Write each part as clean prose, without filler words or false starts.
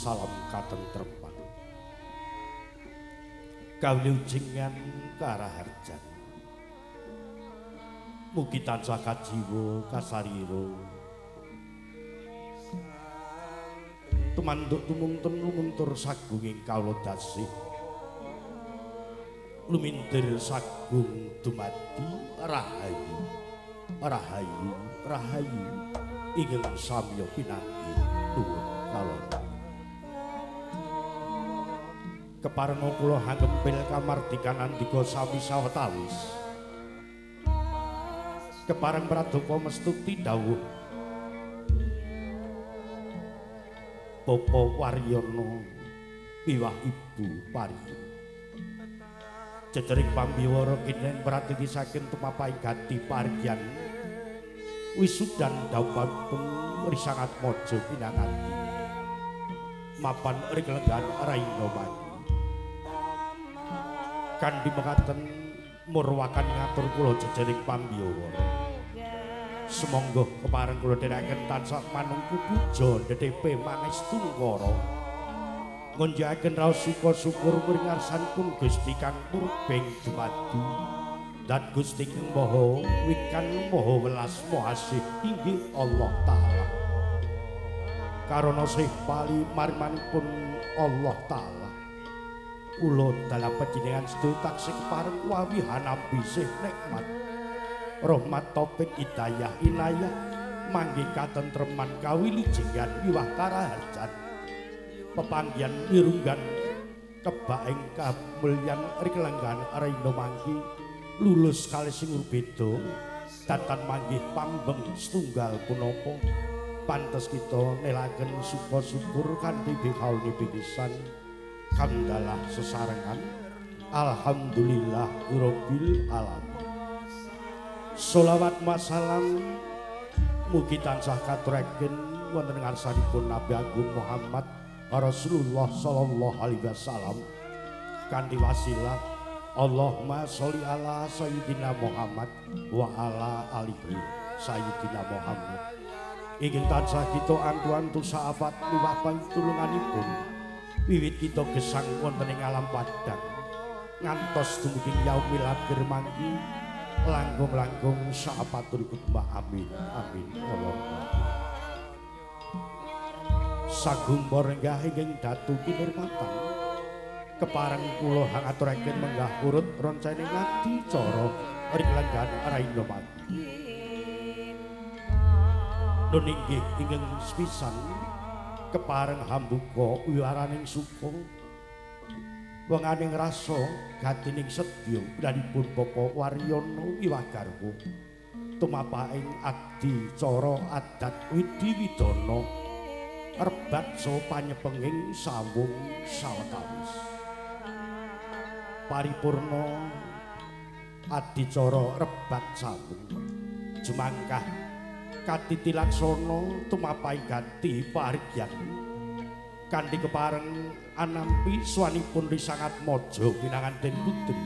salam katentreman kawilujengan karaharjan mugi tansah kajiwa kasarira tumanduk tumungten lumuntur sagunging kawula dasih lumintir sagung dumadi rahayu rahayu rahayu ingkang samya pinanggih nuwun kalana keparenga kula hanggempil kamardikan andika sami sawetawis kepareng pradapa mestuti dawuh Bapa Waryana miwah Ibu Pariyun jejering pambiwara kinten pratitisaken tumapaing ganti parigyan wisudan dawuhipun risangat maja pinanganti mapan rikelenggan raina mati kanthi mekaten murwakan ngatur kula jejering pambiwara semangga kepareng kula dherekaken tansah manungku puja ndhetepe mangestu ngara ngunjakaken raos syukur pringarsanipun Gusti kang purbeng dumadi dan Gusti kang Maha wikan Maha welas Maha asih inggih Allah taala karana sih pali marimanipun Allah taala kula dalam panjenengan sedaya taksih kepareng wawihan ambisih nikmat rahmat taufik hidayah inayah manggih katentreman kawilujengan miwah karaharjan pepanggihan wirunggan kebaing kamulyan rikelenggan raina manggih lulus kalih sing beda datan manggih pambeng setunggal punapa pantes kita nelaken syukur kanthi bikaulni pisan hamdalah sesarengan alhamdulillah rabbil alamin sholawat masalam mugi tansah katuraken wonten ngarsanipun Nabi Agung Muhammad Rasulullah sallallahu alaihi wasallam kanthi wasilah Allahumma sholli ala sayyidina Muhammad wa ala alihi sayyidina Muhammad ingkang tansah kita antu-antu sahabat liwat tulunganipun wiwit kita gesang wonten ing alam padang ngantos dumugi yaumil akhir mangki langkung-langkung saapatur khutbah amin amin Allahumma sagung morenggah ingkang datu kinurmatan kepareng kula hangaturaken menggah urut roncane ngadi cara rikelenggan raina mati nun inggih ingkang sepisan kepareng hambuka wiyaraning suka wenganing rasa gatining sedya pranipun Bapa Waryana miwah garwa tumapaing adi cara adat widi-widana rebat saha panyepenging sawung sawetawis paripurna adicara rebat sawung jumangkah katiti laksana tumapaing ganti parigyan kanthi kepareng anampi swanipun risangat maja pinanganten putri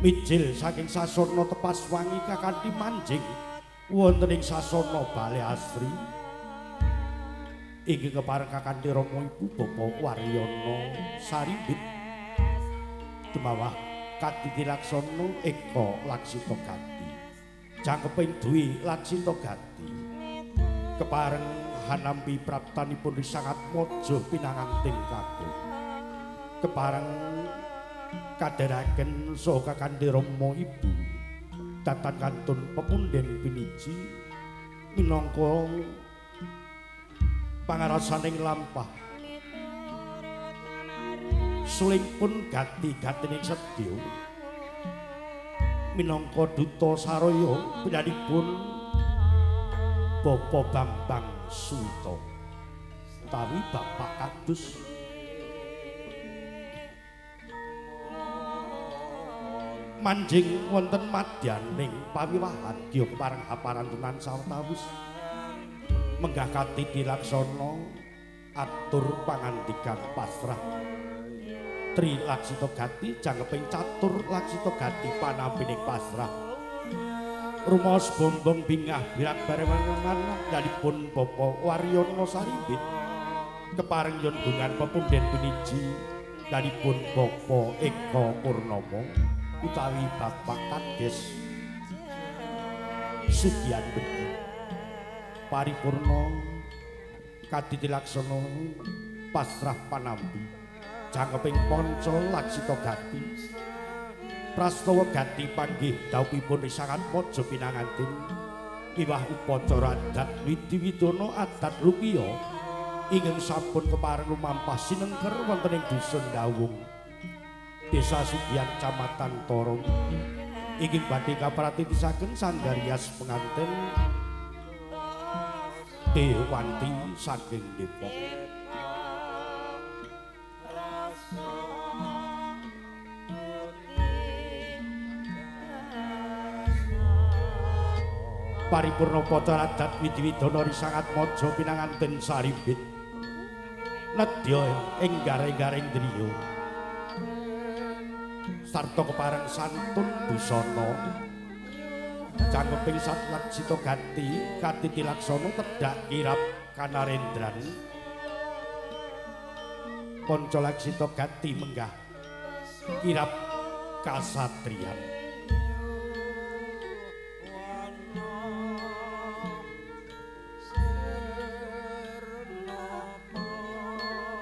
mijil saking sasana tepas wangi kakanthi manjing wonten ing sasana Bale Asri inggih kepareng kakanthi Rama Ibu Bapa Waryana Saribit tumawah katiti laksana Eka Laksita Gati jangkeping Dwi Laksita Gati kepareng hanampi praptanipun risangat maja pinanganting kakung kepareng kadheraken saha kakanthi Rama Ibu datan kantun pepunden piniji minangka pangarasaning lampah sulingpun gati-gatining sedya minangka duta saraya piyambakipun Bapa Bambang Suwito utawi Bapak Kadus manjing wonten madyaning pawiwahan diya kepareng haparantunan sawetawis menggah katiti laksana atur pangandikan pasrah Tri Laksita Gati jangkeping catur Laksita Gati panampining pasrah rumaos bombong bingah birak barengan dalipun Bapa Waryana Saribit kepareng yundungan pepunden piniji dalipun Bapak Eka Purnomo utawi Bapak Kades Sugiyan Bedi paripurna kaditilaksana pasrah panampi jangkeping panca laksita gati prastawa gati panggih dawuhipun sangat maja pinanganten iwah upacara adat widiwidana adat rupiya ingkang sampun kepareng lumampah sinengker wonten ing dusun Dawung Desa Sugiyan Kecamatan Toro inggih badhe kapratitisaken sanggarias penganten Dewanti saking Depok. Paripurna upacara adat widiwidana risangat maja pinanganten sarimbit nedya ing gareng-gareng driya sarta kepareng santun busana cangkeping satlaksita gati kaditilaksana tedhak kirap kanarendran panca laksita gati menggah kirap kasatriyan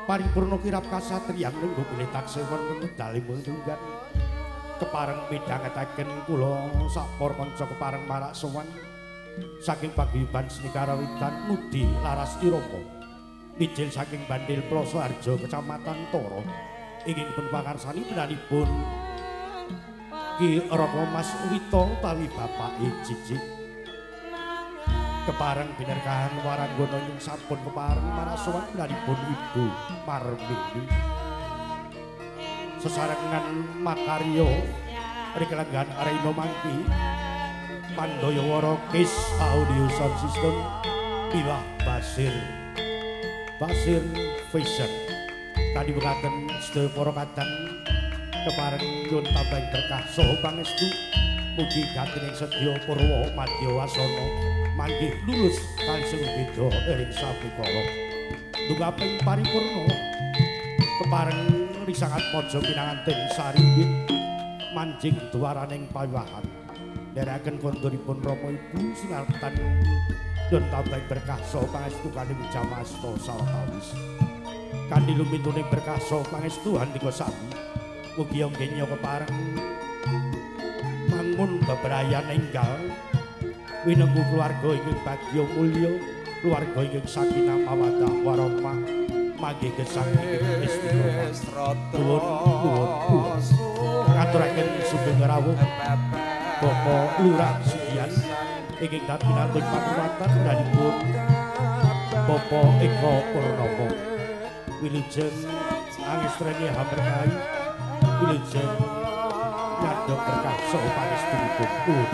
paripurna kirap kasatriyan lungguh bilih taksih wonten medal mundungan kepareng midhangetaken kula sapor kanca kepareng marak sowan saking paguyuban seni karawitan Mudi Laras Irama mijil saking Bandil Plasa Harja Kecamatan Toro ingin pun pangarsani penanipun Ki Rama Mas Wito utawi bapake Jijik kepareng binerkahan waranggana ing sampun kepareng marak sowan penanipun Ibu Marmini sesarengan makarya rikelenggan Arena Mangki Pandayawara Kis Audio Sound System Piwah Basir Fashion kadiwekaken sedaya para kadang kepareng nyuwun tambahing berkah saha pangestu mugi gatining sedya purwa madya wasana manggih lulus kali sing beda ing sapikara ndungaping paripurna kepareng risangat maja pinanganten sarimbit manjing duwaraning pawiwahan nderekaken konduripun Rama Ibu sinartan nyuwun tambahing berkah saha pangestu kanthi jamasta sawetawis kanthi lumituning berkah saha pangestu handika sami mugi anggenya kepareng mangun bebrayan enggal winengku keluarga ingkang bagya mulya keluarga ingkang sakinah mawaddah warahmah mangke gesang istiqomah nuwun ngaturaken sugeng rawuh Bapak Lurah Sugiyan ingkang dadi pinanggih pangurmatan danipun Bapak Eka Purnomo wilujeng angestreni hamberkahi wilujeng ngadhep berkah saha pangestunipun